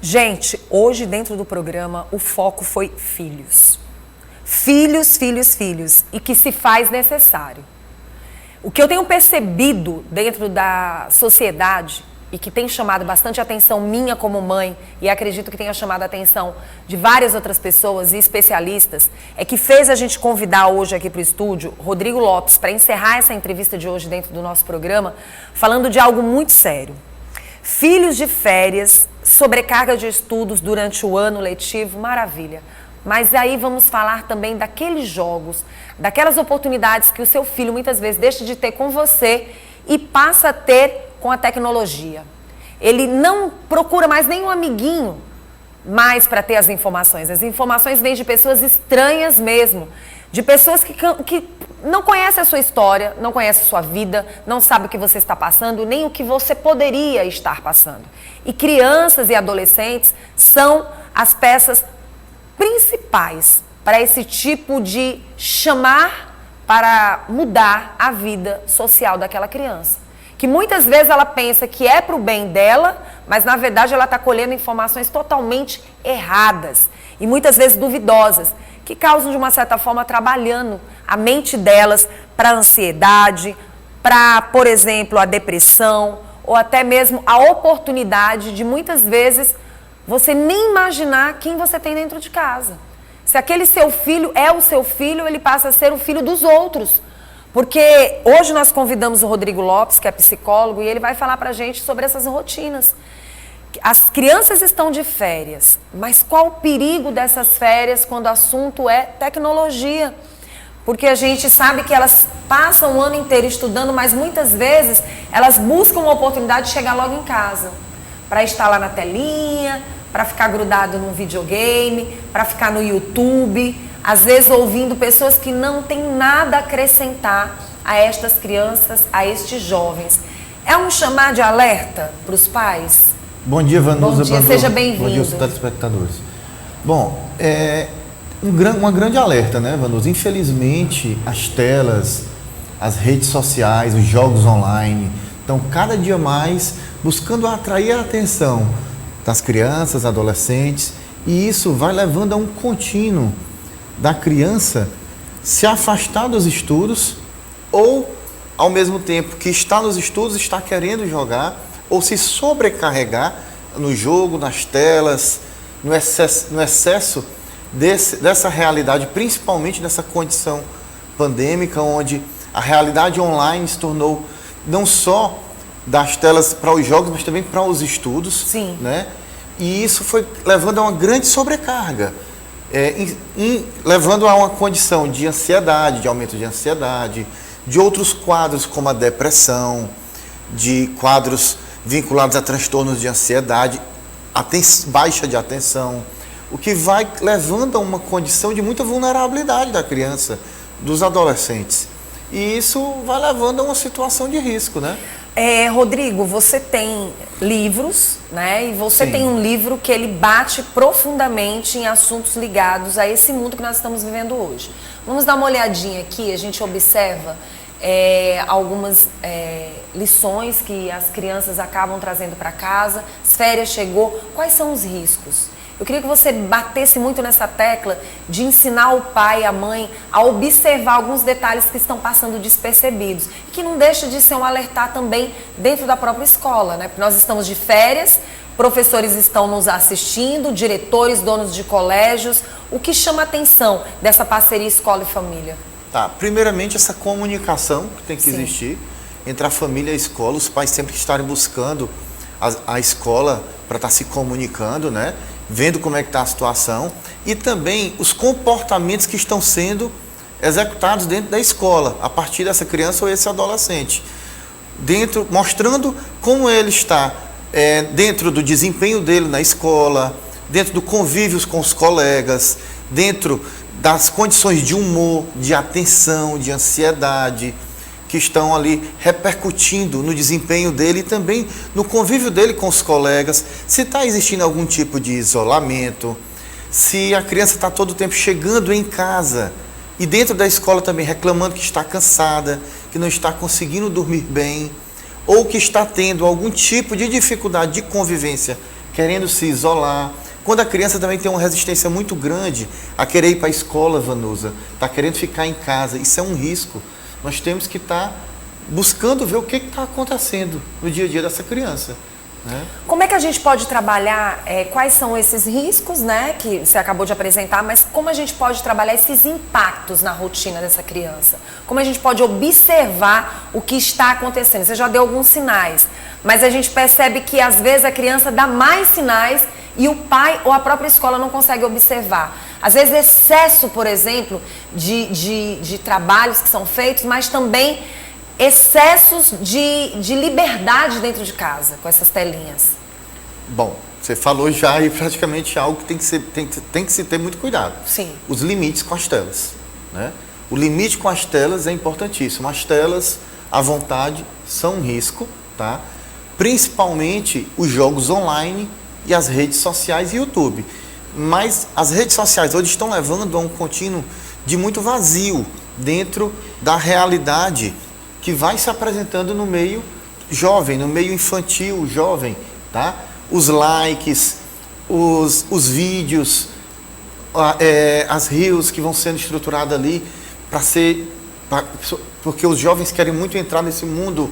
Gente, hoje dentro do programa o foco foi filhos. Filhos, filhos, filhos. E que se faz necessário. O que eu tenho percebido dentro da sociedade e que tem chamado bastante atenção minha como mãe, e acredito que tenha chamado a atenção de várias outras pessoas e especialistas, é que fez a gente convidar hoje aqui para o estúdio Rodrigo Lopes para encerrar essa entrevista de hoje dentro do nosso programa, falando de algo muito sério. Filhos de férias, sobrecarga de estudos durante o ano letivo, maravilha. Mas aí vamos falar também daqueles jogos, daquelas oportunidades que o seu filho muitas vezes deixa de ter com você e passa a ter com a tecnologia. Ele não procura mais nenhum amiguinho mais para ter as informações. As informações vêm de pessoas estranhas mesmo, de pessoas que não conhecem a sua história, não conhecem a sua vida, não sabem o que você está passando, nem o que você poderia estar passando. E crianças e adolescentes são as peças principais para esse tipo de chamar para mudar a vida social daquela criança. Que muitas vezes ela pensa que é para o bem dela, mas na verdade ela está colhendo informações totalmente erradas e muitas vezes duvidosas, que causam de uma certa forma trabalhando a mente delas para a ansiedade, para, por exemplo, a depressão ou até mesmo a oportunidade de muitas vezes você nem imaginar quem você tem dentro de casa. Se aquele seu filho é o seu filho, ele passa a ser o filho dos outros. Porque hoje nós convidamos o Rodrigo Lopes, que é psicólogo, e ele vai falar pra gente sobre essas rotinas. As crianças estão de férias, mas qual o perigo dessas férias quando o assunto é tecnologia? Porque a gente sabe que elas passam o ano inteiro estudando, mas muitas vezes elas buscam uma oportunidade de chegar logo em casa. Para estar lá na telinha, para ficar grudado num videogame, para ficar no YouTube, às vezes ouvindo pessoas que não têm nada a acrescentar a estas crianças, a estes jovens. É um chamar de alerta para os pais? Bom dia, Vanusa. Bom dia, seja bem-vindo. Bom dia aos telespectadores. Bom, uma grande alerta, né, Vanusa? Infelizmente, as telas, as redes sociais, os jogos online estão cada dia mais buscando atrair a atenção das crianças, adolescentes, e isso vai levando a um contínuo da criança se afastar dos estudos ou, ao mesmo tempo que está nos estudos, está querendo jogar ou se sobrecarregar no jogo, nas telas, no excesso dessa realidade, principalmente nessa condição pandêmica, onde a realidade online se tornou não só das telas para os jogos, mas também para os estudos. Sim. Né? E isso foi levando a uma grande sobrecarga. Levando a uma condição de ansiedade, de aumento de ansiedade, de outros quadros como a depressão, de quadros vinculados a transtornos de ansiedade, baixa de atenção, o que vai levando a uma condição de muita vulnerabilidade da criança, dos adolescentes. E isso vai levando a uma situação de risco, né? Rodrigo, você tem livros, né? E você Sim. tem um livro que ele bate profundamente em assuntos ligados a esse mundo que nós estamos vivendo hoje. Vamos dar uma olhadinha aqui, a gente observa algumas lições que as crianças acabam trazendo para casa. As férias chegou, quais são os riscos? Eu queria que você batesse muito nessa tecla de ensinar o pai e a mãe a observar alguns detalhes que estão passando despercebidos. E que não deixa de ser um alertar também dentro da própria escola, né? Porque nós estamos de férias, professores estão nos assistindo, diretores, donos de colégios. O que chama a atenção dessa parceria escola e família? Tá, primeiramente essa comunicação que tem que Sim. existir entre a família e a escola, os pais sempre estarem buscando a escola para estar se comunicando, né? Vendo como é que está a situação e também os comportamentos que estão sendo executados dentro da escola, a partir dessa criança ou esse adolescente. Mostrando como ele está dentro do desempenho dele na escola, dentro do convívio com os colegas, dentro das condições de humor, de atenção, de ansiedade, que estão ali repercutindo no desempenho dele e também no convívio dele com os colegas, se está existindo algum tipo de isolamento, se a criança está todo o tempo chegando em casa e dentro da escola também reclamando que está cansada, que não está conseguindo dormir bem, ou que está tendo algum tipo de dificuldade de convivência querendo se isolar. Quando a criança também tem uma resistência muito grande a querer ir para a escola, Vanusa, está querendo ficar em casa, isso é um risco. Nós temos que estar buscando ver o que está acontecendo no dia a dia dessa criança. Né? Como é que a gente pode trabalhar, quais são esses riscos, né, que você acabou de apresentar, mas como a gente pode trabalhar esses impactos na rotina dessa criança? Como a gente pode observar o que está acontecendo? Você já deu alguns sinais, mas a gente percebe que às vezes a criança dá mais sinais e o pai ou a própria escola não consegue observar. Às vezes excesso, por exemplo, de trabalhos que são feitos, mas também excessos de liberdade dentro de casa, com essas telinhas. Bom, você falou já aí praticamente algo que tem que se ter muito cuidado. Sim. Os limites com as telas. Né? O limite com as telas é importantíssimo. As telas, à vontade, são um risco, tá? Principalmente os jogos online e as redes sociais e YouTube. Mas as redes sociais hoje estão levando a um contínuo de muito vazio dentro da realidade que vai se apresentando no meio jovem, no meio infantil, jovem, tá? Os likes, os vídeos, as reels que vão sendo estruturadas ali porque os jovens querem muito entrar nesse mundo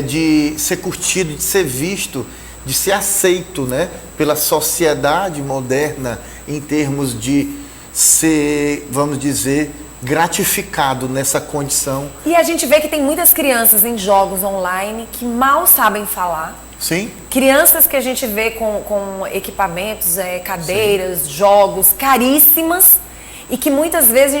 de ser curtido, de ser visto, de ser aceito, né, pela sociedade moderna em termos de ser, vamos dizer, gratificado nessa condição. E a gente vê que tem muitas crianças em jogos online que mal sabem falar. Sim. Crianças que a gente vê com equipamentos, cadeiras, sim, jogos caríssimas e que muitas vezes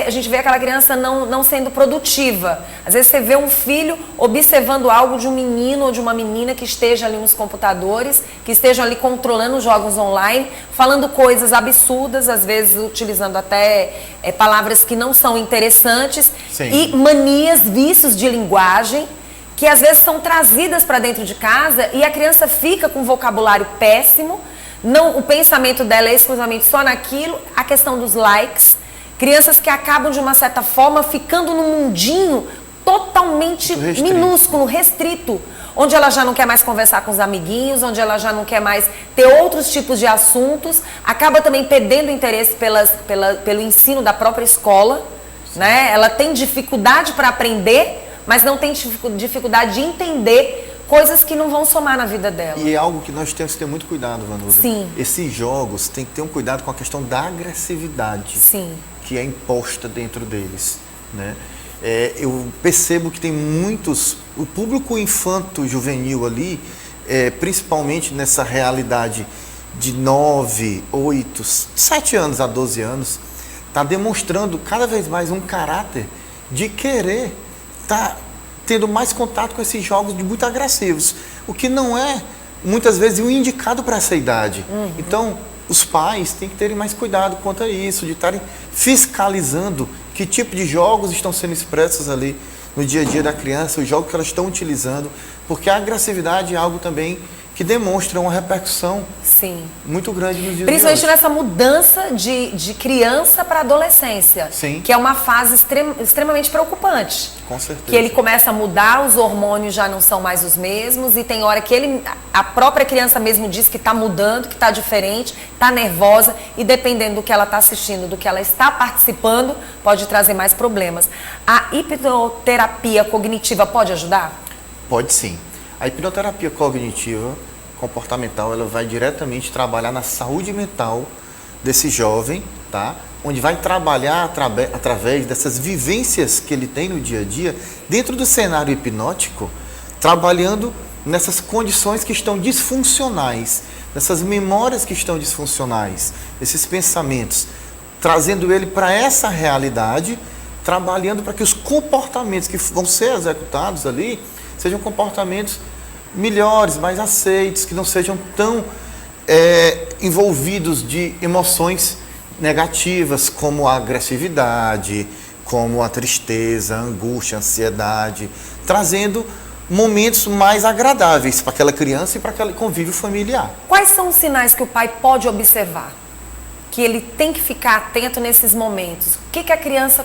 a gente vê aquela criança não sendo produtiva. Às vezes você vê um filho observando algo de um menino ou de uma menina que esteja ali nos computadores, que estejam ali controlando os jogos online, falando coisas absurdas, às vezes utilizando até palavras que não são interessantes. Sim. E manias, vícios de linguagem que às vezes são trazidas para dentro de casa e a criança fica com um vocabulário péssimo. Não, o pensamento dela é exclusivamente só naquilo, a questão dos likes, crianças que acabam de uma certa forma ficando num mundinho totalmente minúsculo, restrito, onde ela já não quer mais conversar com os amiguinhos, onde ela já não quer mais ter outros tipos de assuntos, acaba também perdendo interesse pelo ensino da própria escola, né? Ela tem dificuldade para aprender, mas não tem dificuldade de entender coisas que não vão somar na vida dela. E é algo que nós temos que ter muito cuidado, Vanusa. Sim. Esses jogos tem que ter um cuidado com a questão da agressividade. Sim. Que é imposta dentro deles. Né? Eu percebo que tem muitos... O público infanto-juvenil ali, principalmente nessa realidade de 9, 8, 7 anos a 12 anos, está demonstrando cada vez mais um caráter de querer estar tendo mais contato com esses jogos de muito agressivos, o que não é, muitas vezes, o indicado para essa idade. Uhum. Então, os pais têm que terem mais cuidado quanto a isso, de estarem fiscalizando que tipo de jogos estão sendo expressos ali no dia a dia da criança, os jogos que elas estão utilizando, porque a agressividade é algo também que demonstra uma repercussão, sim, muito grande nos dias principalmente de hoje. Nessa mudança de criança para adolescência, sim, que é uma fase extremamente preocupante. Com certeza. Que ele começa a mudar, os hormônios já não são mais os mesmos e tem hora que a própria criança mesmo diz que está mudando, que está diferente, está nervosa e dependendo do que ela está assistindo, do que ela está participando, pode trazer mais problemas. A hipnoterapia cognitiva pode ajudar? Pode sim. A hipnoterapia cognitiva comportamental, ela vai diretamente trabalhar na saúde mental desse jovem, tá? Onde vai trabalhar através dessas vivências que ele tem no dia a dia, dentro do cenário hipnótico, trabalhando nessas condições que estão disfuncionais, nessas memórias que estão disfuncionais, esses pensamentos, trazendo ele para essa realidade, trabalhando para que os comportamentos que vão ser executados ali sejam comportamentos melhores, mais aceitos, que não sejam tão envolvidos de emoções negativas, como a agressividade, como a tristeza, a angústia, a ansiedade, trazendo momentos mais agradáveis para aquela criança e para aquele convívio familiar. Quais são os sinais que o pai pode observar? Que ele tem que ficar atento nesses momentos? O que a criança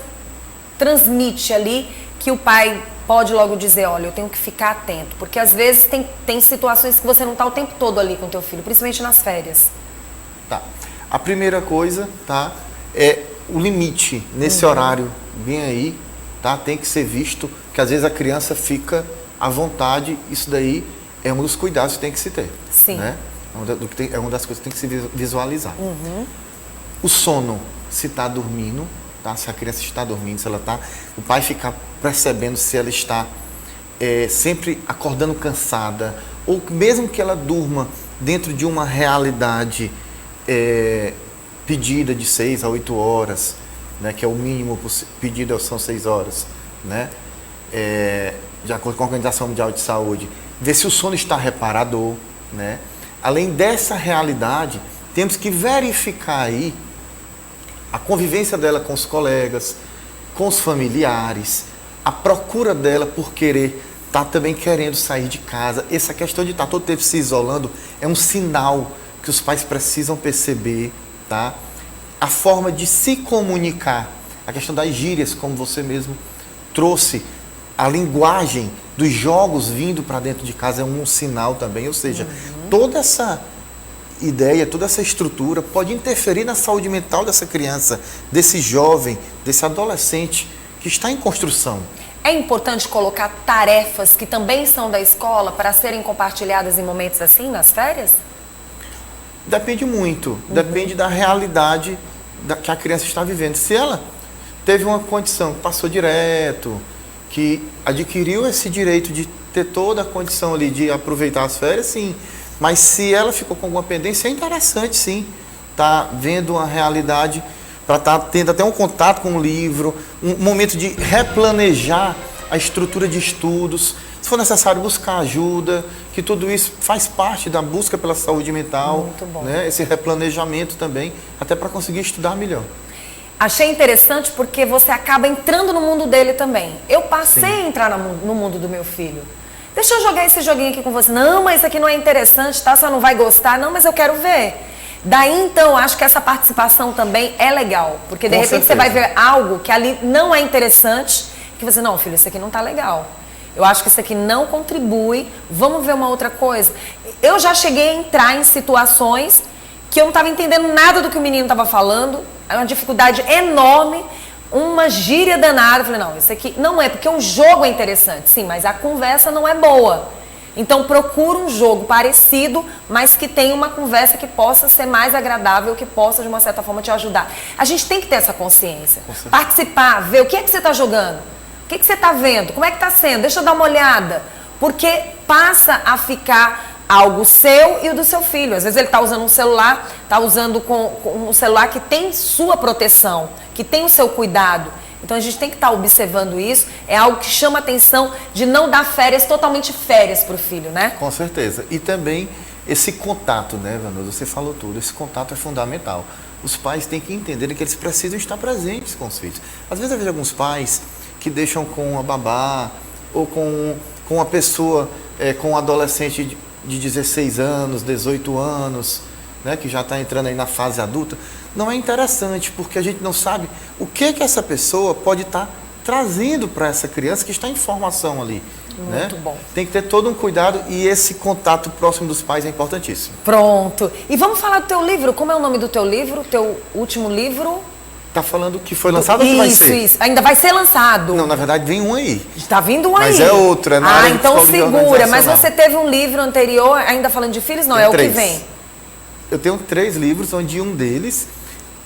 transmite ali que o pai pode logo dizer, olha, eu tenho que ficar atento. Porque às vezes tem situações que você não está o tempo todo ali com o teu filho, principalmente nas férias. Tá. A primeira coisa, tá, é o limite nesse horário bem aí, tá? Tem que ser visto, que às vezes a criança fica à vontade, isso daí é um dos cuidados que tem que se ter. Sim. Né? É uma das coisas que tem que se visualizar. O sono, se está dormindo, tá? Se a criança está dormindo, se ela está, o pai ficar percebendo se ela está sempre acordando cansada, ou mesmo que ela durma dentro de uma realidade pedida de 6 a 8 horas, né, que é o mínimo pedido, são 6 horas, né, de acordo com a Organização Mundial de Saúde, ver se o sono está reparador, né. Além dessa realidade, temos que verificar aí a convivência dela com os colegas, com os familiares, a procura dela por querer, tá também querendo sair de casa. Essa questão de estar todo tempo se isolando é um sinal que os pais precisam perceber, tá? A forma de se comunicar, a questão das gírias, como você mesmo trouxe, a linguagem dos jogos vindo para dentro de casa é um sinal também, ou seja, toda essa ideia, toda essa estrutura pode interferir na saúde mental dessa criança, desse jovem, desse adolescente que está em construção. É importante colocar tarefas que também são da escola para serem compartilhadas em momentos assim, nas férias? Depende muito, depende da realidade que a criança está vivendo. Se ela teve uma condição, passou direto, que adquiriu esse direito de ter toda a condição ali de aproveitar as férias, sim. Mas se ela ficou com alguma pendência, é interessante, sim, tá vendo uma realidade, para estar tendo até um contato com o livro, um momento de replanejar a estrutura de estudos, se for necessário buscar ajuda, que tudo isso faz parte da busca pela saúde mental. Muito bom. Né? Esse replanejamento também, até para conseguir estudar melhor. Achei interessante porque você acaba entrando no mundo dele também. Eu passei a entrar no mundo do meu filho. Deixa eu jogar esse joguinho aqui com você. Não, mas isso aqui não é interessante, tá? Você não vai gostar. Não, mas eu quero ver. Daí, então, acho que essa participação também é legal. Porque, de repente, você vai ver algo que ali não é interessante, que você, não, filho, isso aqui não tá legal. Eu acho que isso aqui não contribui. Vamos ver uma outra coisa. Eu já cheguei a entrar em situações que eu não estava entendendo nada do que o menino estava falando. É uma dificuldade enorme, uma gíria danada. Eu falei, não, isso aqui não é, porque o jogo é interessante, sim, mas a conversa não é boa. Então procura um jogo parecido, mas que tenha uma conversa que possa ser mais agradável, que possa, de uma certa forma, te ajudar. A gente tem que ter essa consciência. Participar, ver o que é que você está jogando, o que é que você está vendo, como é que está sendo, deixa eu dar uma olhada. Porque passa a ficar algo seu e o do seu filho. Às vezes ele está usando um celular, está usando um celular que tem sua proteção, que tem o seu cuidado. Então a gente tem que estar observando isso. É algo que chama a atenção de não dar férias, totalmente férias para o filho, né? Com certeza. E também esse contato, né, Vanusa? Você falou tudo. Esse contato é fundamental. Os pais têm que entender que eles precisam estar presentes com os filhos. Às vezes eu vejo alguns pais que deixam com a babá ou com uma pessoa, com um adolescente de 16 anos, 18 anos, né, que já está entrando aí na fase adulta. Não é interessante, porque a gente não sabe o que essa pessoa pode estar trazendo para essa criança que está em formação ali. Muito bom. Tem que ter todo um cuidado e esse contato próximo dos pais é importantíssimo. Pronto. E vamos falar do teu livro. Como é o nome do teu livro? Teu último livro? Tá falando que foi lançado ou que vai ser? Isso. Ainda vai ser lançado. Não, na verdade vem um aí. Está vindo um aí. Mas é outro, é na área de então psicologia segura. Mas você teve um livro anterior, ainda falando de filhos? Não, Tem é 3. o que vem. Eu tenho 3 livros, onde um deles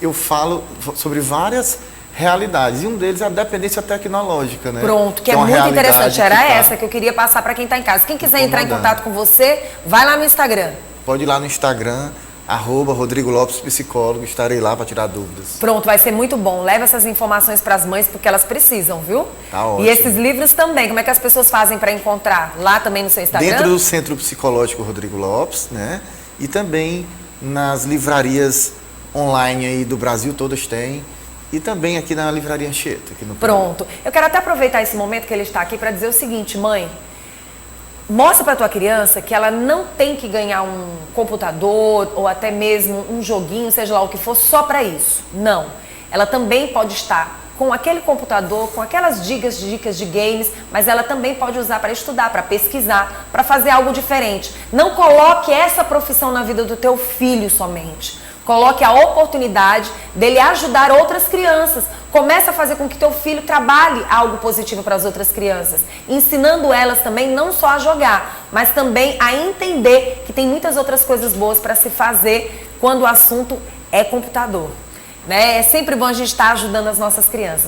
eu falo sobre várias realidades. E um deles é a dependência tecnológica, né? Pronto, que é muito interessante. Era essa que eu queria passar para quem está em casa. Quem quiser entrar em contato com você, vai lá no Instagram. Pode ir lá no Instagram, @Rodrigo Lopes Psicólogo, estarei lá para tirar dúvidas. Pronto, vai ser muito bom. Leva essas informações para as mães, porque elas precisam, viu? Tá ótimo. E esses livros também, como é que as pessoas fazem para encontrar? Lá também no seu Instagram? Dentro do Centro Psicológico Rodrigo Lopes, né? E também nas livrarias online aí do Brasil, todas têm. E também aqui na Livraria Anchieta. Aqui no Pronto. Eu quero até aproveitar esse momento que ele está aqui para dizer o seguinte, mãe. Mostra para tua criança que ela não tem que ganhar um computador ou até mesmo um joguinho, seja lá o que for, só para isso. Não. Ela também pode estar com aquele computador, com aquelas dicas de games, mas ela também pode usar para estudar, para pesquisar, para fazer algo diferente. Não coloque essa profissão na vida do teu filho somente. Coloque a oportunidade dele ajudar outras crianças. Comece a fazer com que teu filho trabalhe algo positivo para as outras crianças, ensinando elas também não só a jogar, mas também a entender que tem muitas outras coisas boas para se fazer quando o assunto é computador, né? É sempre bom a gente estar ajudando as nossas crianças.